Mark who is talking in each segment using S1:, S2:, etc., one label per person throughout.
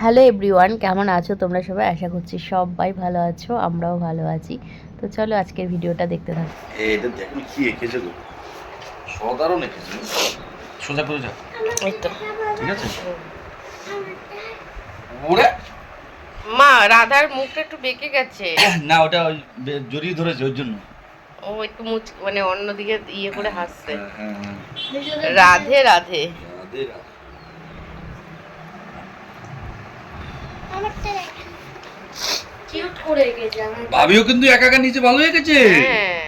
S1: Hello everyone, কেমন আছো তোমরা সবাই? আশা করছি সবাই ভালো আছো, আমরাও ভালো আছি। তো চলো আজকের ভিডিওটা দেখতে থাকো।
S2: এটা দেখো কি এঁকেছে গো, সাধারণ এঁকেছে। সোজা করে যা,
S1: এই তো
S2: ঠিক আছে। ওরে
S1: মা, রাধার মুখটা একটু বেঁকে গেছে।
S2: না, ওটা ওই জড়িয়ে ধরেছে ওর জন্য।
S1: ও একটু মানে অন্যদিকে ইয়ে করে হাসছে।
S2: হ্যাঁ, হ্যাঁ,
S1: রাধে রাধে।
S2: রাধে রাধে।
S1: কিউট করে এঁকেছে আমার।
S2: ভাবিও কিন্তু একা একা নিচে ভালো এঁকেছে।
S1: হ্যাঁ,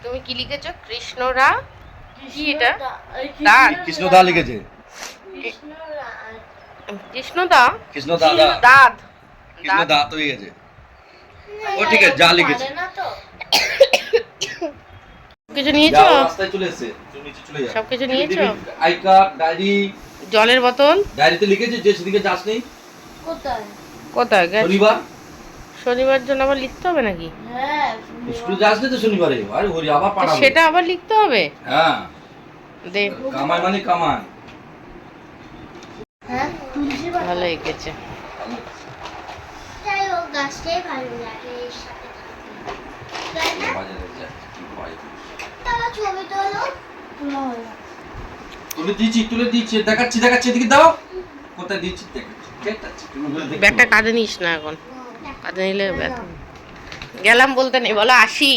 S1: তুমি কি লিখেছো? কৃষ্ণরা, কি এটা?
S2: কৃষ্ণদা লিখেছে।
S1: কৃষ্ণদা,
S2: কৃষ্ণদা
S1: দাদ,
S2: কৃষ্ণদা তো হয়ে গেছে। ও ঠিক আছে, যা লিখেছে।
S1: কিছু নিয়েছো?
S2: রাস্তায় চলে এসেছে, তুমি নিচে চলে যাও।
S1: সব কিছু নিয়েছো?
S2: আই কার্ড, ডায়েরি,
S1: জলের বোতল।
S2: ডায়েরিতে লিখেছে যে সেদিকে যাস নেই।
S1: কোথায় কোথায় গেছে?
S2: শনিবার।
S1: শনিবার জন্য আবার লিখতে হবে নাকি?
S3: হ্যাঁ,
S2: স্কুলে যাস না তো শনিবারে, আরে ওরে আবার পাঠাবো।
S1: সেটা আবার লিখতে হবে?
S2: হ্যাঁ,
S1: দেখ,
S2: কামাই মানে কামাই।
S3: হ্যাঁ, তুলসী পাতা।
S1: ভালো এঁকেছে।
S3: যাই হোক, গাছটাই ভালো লাগে এর সাথে থাকতে। তাই না?
S2: বাজারে যা, কি ভয়।
S3: তারা ছবি তোলো। তোলা হলো।
S2: তুলে দিচ্ছি, দেখাচ্ছি এদিকে দাও। কোথায় দিচ্ছি দেখাচ্ছি, দেখাচ্ছি। তুমি বলে দেখো।
S1: ব্যাগটা কাঁধে নিস না এখন, কাঁধে নিলে ব্যথা। গেলাম বলতে নেই, বলো আসি।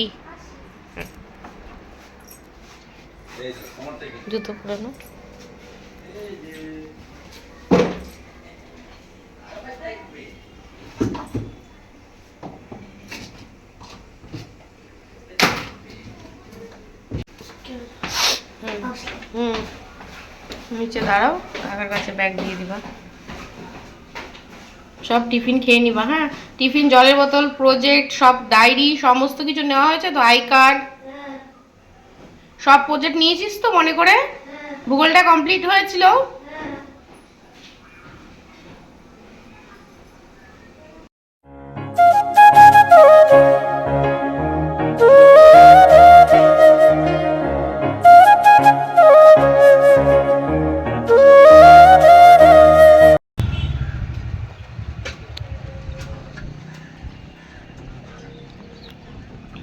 S2: এই যে, তোমারটা কি?
S1: জুতো পুরানো। হুম, নিচে দাঁড়াও, কাকার কাছে ব্যাগ দিয়ে দিবা। সব টিফিন খেয়ে নিবা। হ্যাঁ, টিফিন, জলের বোতল, প্রজেক্ট, সব ডায়েরি সমস্ত কিছু নেওয়া হয়েছে তো? আই কার্ড, সব প্রজেক্ট নিয়েছিস তো মনে করে? ভূগোলটা কমপ্লিট হয়েছিল?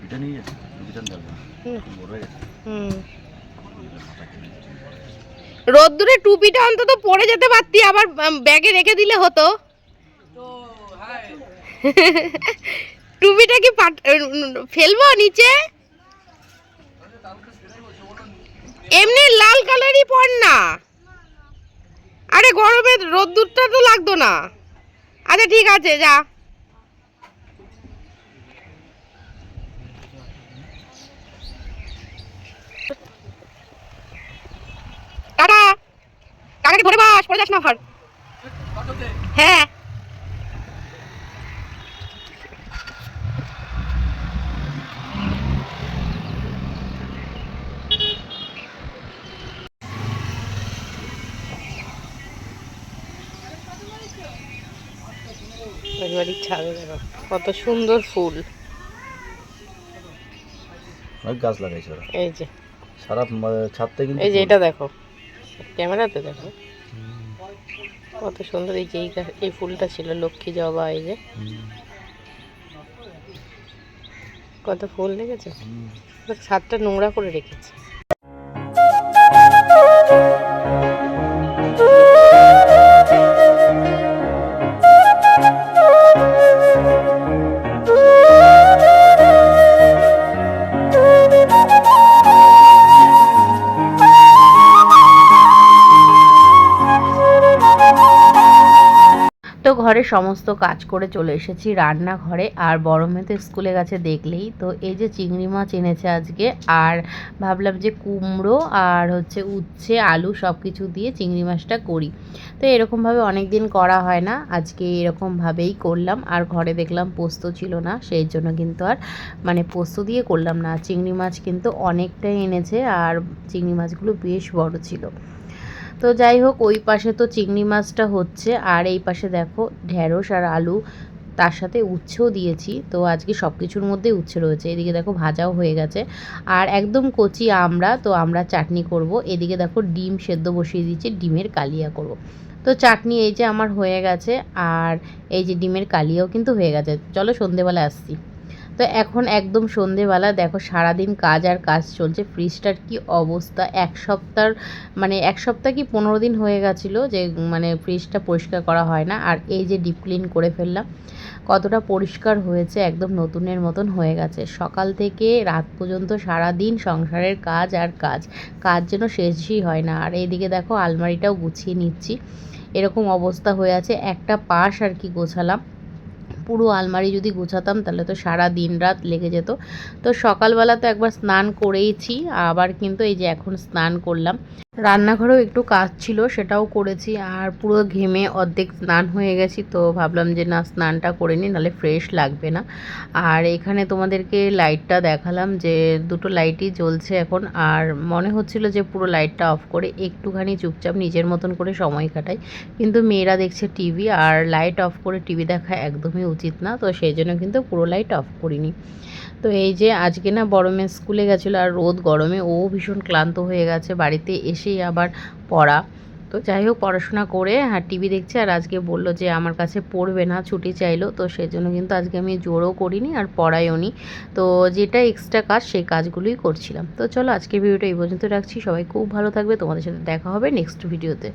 S2: এটা নিয়ে যাচ্ছে, বিধান দাও। বড় হয়ে গেছে।
S1: রোদ্দুরে টুপিটা অন্তত পরে যেতে পারতি, আবার ব্যাগে রেখে দিলে হতো। টুপিটা কি ফেলবো নিচে? এমনি লাল কালারই পর না। আরে গরমে রোদ্দুরটা তো লাগতো না। আচ্ছা ঠিক আছে, যা। টাটা। কাকাকে ধরে বাস, পড়ে যাস না ভার। হ্যাঁ, বাড়ির ছাদে দেখো কত সুন্দর ফুল।
S2: অনেক গাছ লাগাইছে ওরা,
S1: এই যে
S2: সারা ছাদটা কিন্তু।
S1: এই যে এটা দেখো, ক্যামেরাতে দেখো কত সুন্দর। এই যে এই ফুলটা ছিল লক্ষ্মী জবা। এই যে কত ফুল দেখেছো? ছাদটা নোংরা করে রেখেছে। তো ঘরে সমস্ত কাজ করে চলে এসেছি রান্নাঘরে, আর বড় মেয়ে তো স্কুলে গেছে দেখলেই তো। এই যে চিংড়ি মাছ এনেছে আজকে, আর ভাবলাম যে কুমড়ো আর হচ্ছে উচ্ছে আলু সব কিছু দিয়ে চিংড়ি মাছটা করি। তো এরকমভাবে অনেক দিন করা হয় না, আজকে এরকমভাবেই করলাম। আর ঘরে দেখলাম পোস্ত ছিল না, সেই জন্য কিন্তু আর মানে পোস্ত দিয়ে করলাম না। চিংড়ি মাছ কিন্তু অনেকটাই এনেছে, আর চিংড়ি মাছগুলো বেশ বড় ছিল। তো যাই হোক, ওই পাশে তো চিংড়ি মাছটা হচ্ছে, আর এই পাশে দেখো ঢেঁড়স আর আলু, তার সাথে উচ্ছেও দিয়েছি। তো আজকে সব কিছুর মধ্যেই উচ্ছে রয়েছে। এদিকে দেখো ভাজাও হয়ে গেছে, আর একদম কচি আমরা, তো আমরা চাটনি করব। এদিকে দেখো ডিম সেদ্ধ বসিয়ে দিয়েছি, ডিমের কালিয়া করব। তো চাটনি এই যে আমার হয়ে গেছে, আর এই যে ডিমের কালিয়াও কিন্তু হয়ে গেছে। চলো সন্ধেবেলা আসছি। তো এখন একদম সন্ধেবেলা, দেখো সারাদিন কাজ আর কাজ চলছে। ফ্রিজটার কি অবস্থা, এক সপ্তাহ কি 15 দিন হয়ে গেছিলো যে মানে ফ্রিজটা পরিষ্কার করা হয় না। আর এই যে ডিপ ক্লিন করে ফেললাম, কতটা পরিষ্কার হয়েছে, একদম নতুনের মতন হয়ে গেছে। সকাল থেকে রাত পর্যন্ত সারাদিন সংসারের কাজ আর কাজ যেন শেষই হয় না। আর এইদিকে দেখো আলমারিটাও গুছিয়ে নিচ্ছি, এরকম অবস্থা হয়ে আছে। একটা পাশ আর কি গোছালাম, পুরো আলমারি যদি গোছাতাম তাহলে তো সারা দিন রাত লেগে যেত। তো সকালবেলা তো একবার স্নান করেইছি, আবার কিন্তু এই যে এখন স্নান করলাম। রান্নাঘরেও একটু কাজ ছিল, সেটাও করেছি। আর পুরো ঘেমে অর্ধেক স্নান হয়ে গেছি, তো ভাবলাম যে না, স্নানটা করে নিই, নাহলে ফ্রেশ লাগবে না। আর এখানে তোমাদেরকে লাইটটা দেখালাম যে দুটো লাইটই জ্বলছে এখন। আর মনে হচ্ছিল যে পুরো লাইটটা অফ করে একটুখানি চুপচাপ নিজের মতন করে সময় কাটাই, কিন্তু মেয়েরা দেখছে টিভি, আর লাইট অফ করে টিভি দেখা একদমই উচিত না, তো সেই জন্য কিন্তু পুরো লাইট অফ করিনি। তো এই যে আজকে না বড় মেয়ে স্কুলে গেছিলো, আর রোদ গরমে ও ভীষণ ক্লান্ত হয়ে গেছে, বাড়িতে এসেই আবার পড়া। তো যাই হোক, পড়াশোনা করে আর টিভি দেখছে। আর আজকে বলল যে আমার কাছে পড়বে না, ছুটি চাইলো, তো সেজন্য কিন্তু আজকে আমি জোরও করিনি আর পড়াইও নি। তো যেটা এক্সট্রা কাজ সেই কাজগুলোই করছিলাম। তো চলো আজকের ভিডিওটা এই পর্যন্ত রাখছি। সবাই খুব ভালো থাকবে, তোমাদের সাথে দেখা হবে নেক্সট ভিডিওতে।